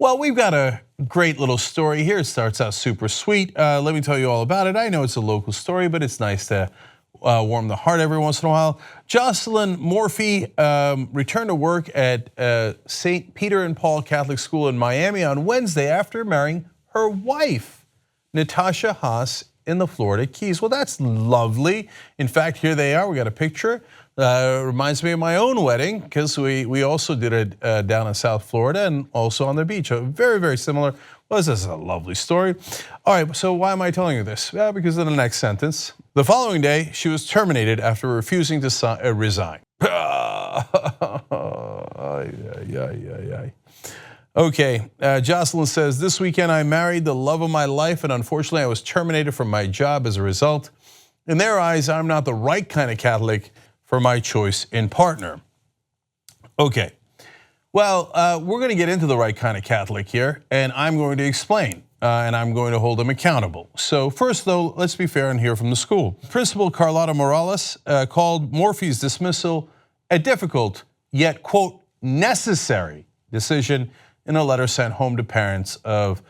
Well, we've got a great little story here. It starts out super sweet. Let me tell you all about it. I know it's a local story, but it's nice to warm the heart every once in a while. Jocelyn Morffi returned to work at St. Peter and Paul Catholic School in Miami on Wednesday after marrying her wife, Natasha Hass, in the Florida Keys. Well, that's lovely. In fact, here they are. We got a picture. Reminds me of my own wedding because we also did it down in South Florida and also on the beach. Very, very similar. Well, this is a lovely story. All right, so why am I telling you this? Because of the next sentence. The following day, she was terminated after refusing to resign. Okay, Jocelyn says, this weekend I married the love of my life and unfortunately I was terminated from my job as a result. In their eyes, I'm not the right kind of Catholic for my choice in partner. Okay, well, we're gonna get into the right kind of Catholic here and I'm going to explain and I'm going to hold them accountable. So first though, let's be fair and hear from the school. Principal Carlota Morales called Morffi's dismissal a difficult yet, quote, necessary decision in a letter sent home to parents of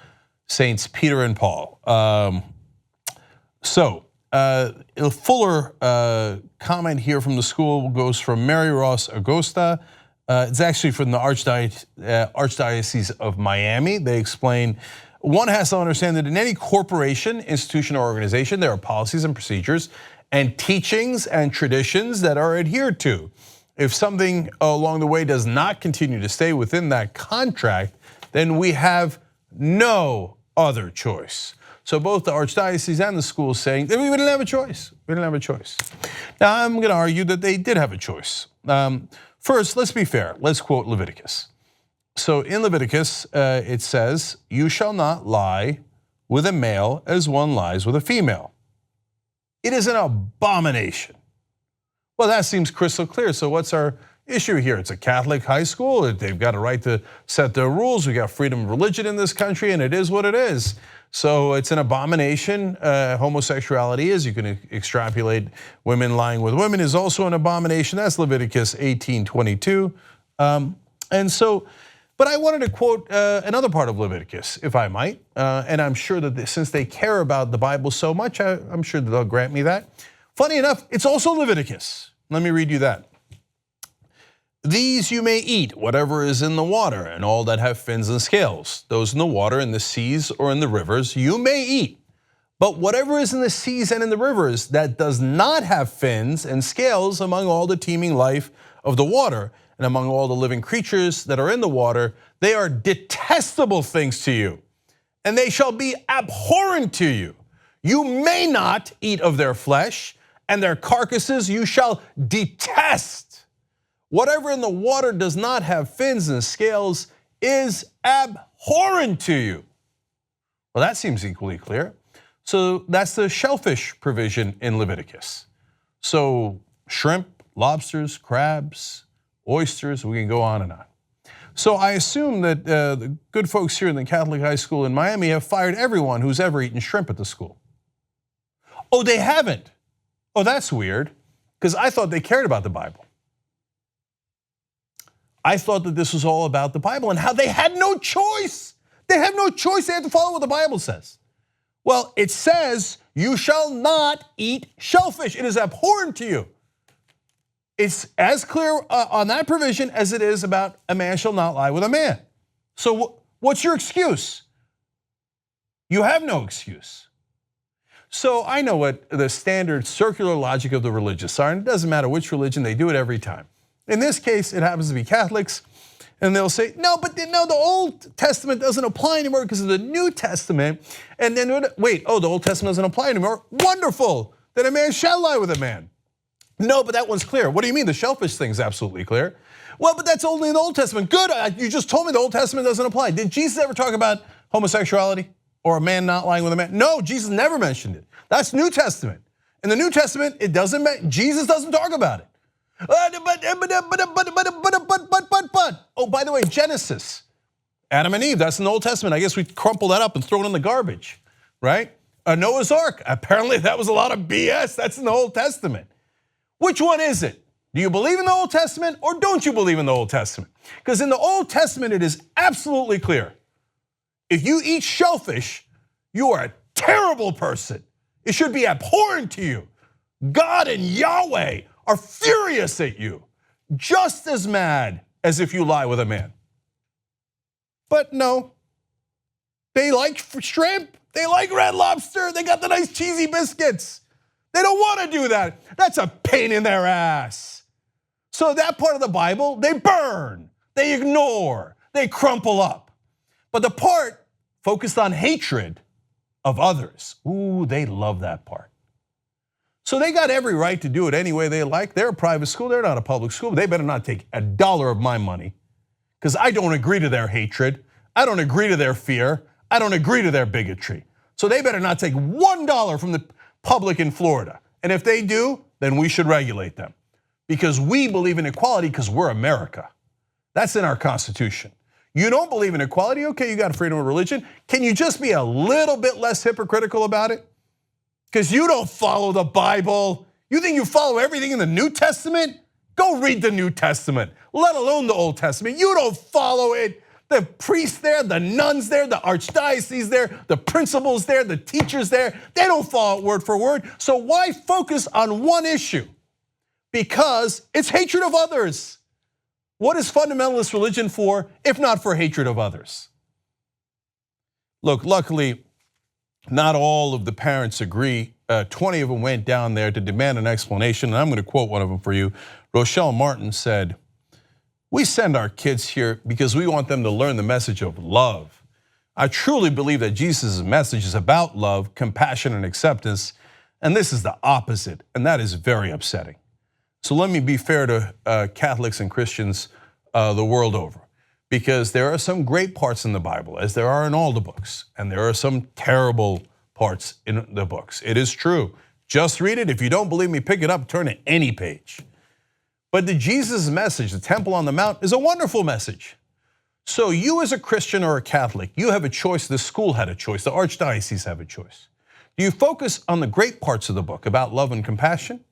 Saints Peter and Paul. A fuller comment here from the school goes from Mary Ross Agosta. It's actually from the Archdiocese of Miami. They explain, one has to understand that in any corporation, institution, or organization, there are policies and procedures and teachings and traditions that are adhered to. If something along the way does not continue to stay within that contract, then we have no other choice. So both the Archdiocese and the school saying that we didn't have a choice. We didn't have a choice. Now I'm going to argue that they did have a choice. First, let's be fair. Let's quote Leviticus. So in Leviticus, it says, "You shall not lie with a male as one lies with a female. It is an abomination." Well, that seems crystal clear. So what's our issue here? It's a Catholic high school. They've got a right to set their rules. We got freedom of religion in this country, and it is what it is. So it's an abomination. Homosexuality is. You can extrapolate women lying with women is also an abomination. That's Leviticus 18:22. But I wanted to quote another part of Leviticus, if I might. And I'm sure that since they care about the Bible so much, I'm sure that they'll grant me that. Funny enough, it's also Leviticus. Let me read you that. "These you may eat, whatever is in the water, and all that have fins and scales. Those in the water, in the seas, or in the rivers, you may eat. But whatever is in the seas and in the rivers that does not have fins and scales among all the teeming life of the water, and among all the living creatures that are in the water, they are detestable things to you, and they shall be abhorrent to you. You may not eat of their flesh, and their carcasses you shall detest. Whatever in the water does not have fins and scales is abhorrent to you." Well, that seems equally clear. So that's the shellfish provision in Leviticus. So shrimp, lobsters, crabs, oysters, we can go on and on. So I assume that the good folks here in the Catholic high school in Miami have fired everyone who's ever eaten shrimp at the school. Oh, they haven't. Oh, that's weird, because I thought they cared about the Bible. I thought that this was all about the Bible and how they had no choice. They have no choice, they have to follow what the Bible says. Well, it says, you shall not eat shellfish. It is abhorrent to you. It's as clear on that provision as it is about a man shall not lie with a man. So what's your excuse? You have no excuse. So I know what the standard circular logic of the religious are, and it doesn't matter which religion, they do it every time. In this case, it happens to be Catholics, and they'll say, no, but no, the Old Testament doesn't apply anymore because of the New Testament. And then, wait, oh, the Old Testament doesn't apply anymore? Wonderful, then a man shall lie with a man. No, but that one's clear. What do you mean? The shellfish thing's absolutely clear. Well, but that's only in the Old Testament. Good, you just told me the Old Testament doesn't apply. Did Jesus ever talk about homosexuality or a man not lying with a man? No, Jesus never mentioned it. That's New Testament. In the New Testament, it doesn't. Jesus doesn't talk about it. But. Oh, by the way, Genesis, Adam and Eve. That's in the Old Testament. I guess we crumple that up and throw it in the garbage, right? Noah's Ark. Apparently, that was a lot of BS. That's in the Old Testament. Which one is it? Do you believe in the Old Testament or don't you believe in the Old Testament? Because in the Old Testament, it is absolutely clear If you eat shellfish, you are a terrible person. It should be abhorrent to you. God and Yahweh are furious at you, just as mad as if you lie with a man. But no, they like shrimp, they like Red Lobster, they got the nice cheesy biscuits. They don't want to do that. That's a pain in their ass. So that part of the Bible, they burn, they ignore, they crumple up. But the part focused on hatred of others, ooh, they love that part. So they got every right to do it any way they like. They're a private school, they're not a public school. They better not take a dollar of my money, because I don't agree to their hatred. I don't agree to their fear. I don't agree to their bigotry. So they better not take $1 from the public in Florida. And if they do, then we should regulate them, because we believe in equality because we're America. That's in our Constitution. You don't believe in equality? Okay, you got freedom of religion. Can you just be a little bit less hypocritical about it? Because you don't follow the Bible. You think you follow everything in the New Testament? Go read the New Testament, let alone the Old Testament. You don't follow it. The priests there, the nuns there, the archdiocese there, the principals there, the teachers there, they don't follow it word for word. So why focus on one issue? Because it's hatred of others. What is fundamentalist religion for, if not for hatred of others? Look, luckily, not all of the parents agree. 20 of them went down there to demand an explanation, and I'm going to quote one of them for you. Rochelle Martin said, "We send our kids here because we want them to learn the message of love. I truly believe that Jesus' message is about love, compassion, and acceptance, and this is the opposite, and that is very upsetting." So let me be fair to Catholics and Christians the world over, because there are some great parts in the Bible, as there are in all the books, and there are some terrible parts in the books. It is true. Just read it. If you don't believe me, pick it up, turn to any page. But the Jesus message, the Temple on the Mount, is a wonderful message. So you as a Christian or a Catholic, you have a choice. The school had a choice. The archdiocese have a choice. Do you focus on the great parts of the book about love and compassion?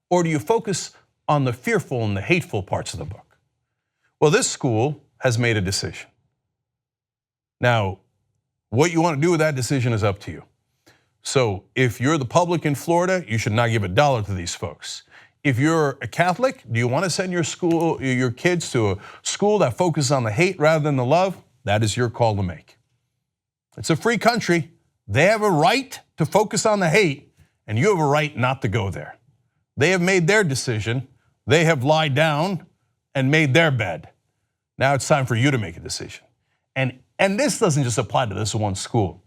Or do you focus on the fearful and the hateful parts of the book? Well, this school has made a decision. Now, what you want to do with that decision is up to you. So if you're the public in Florida, you should not give $1 to these folks. If you're a Catholic, do you want to send your kids to a school that focuses on the hate rather than the love? That is your call to make. It's a free country. They have a right to focus on the hate, and you have a right not to go there. They have made their decision. They have lied down and made their bed. Now it's time for you to make a decision. And this doesn't just apply to this one school.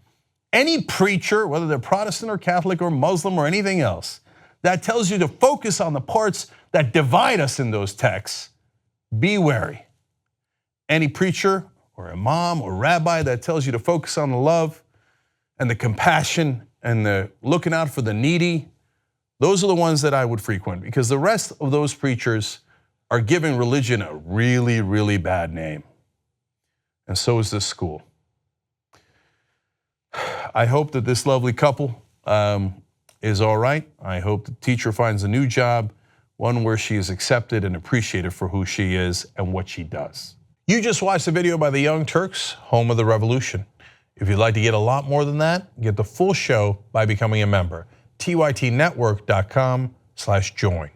Any preacher, whether they're Protestant or Catholic or Muslim or anything else, that tells you to focus on the parts that divide us in those texts, be wary. Any preacher or imam or rabbi that tells you to focus on the love and the compassion and the looking out for the needy, those are the ones that I would frequent, because the rest of those preachers are giving religion a really, really bad name. And so is this school. I hope that this lovely couple is all right. I hope the teacher finds a new job, one where she is accepted and appreciated for who she is and what she does. You just watched a video by the Young Turks, home of the revolution. If you'd like to get a lot more than that, get the full show by becoming a member. tytnetwork.com/join.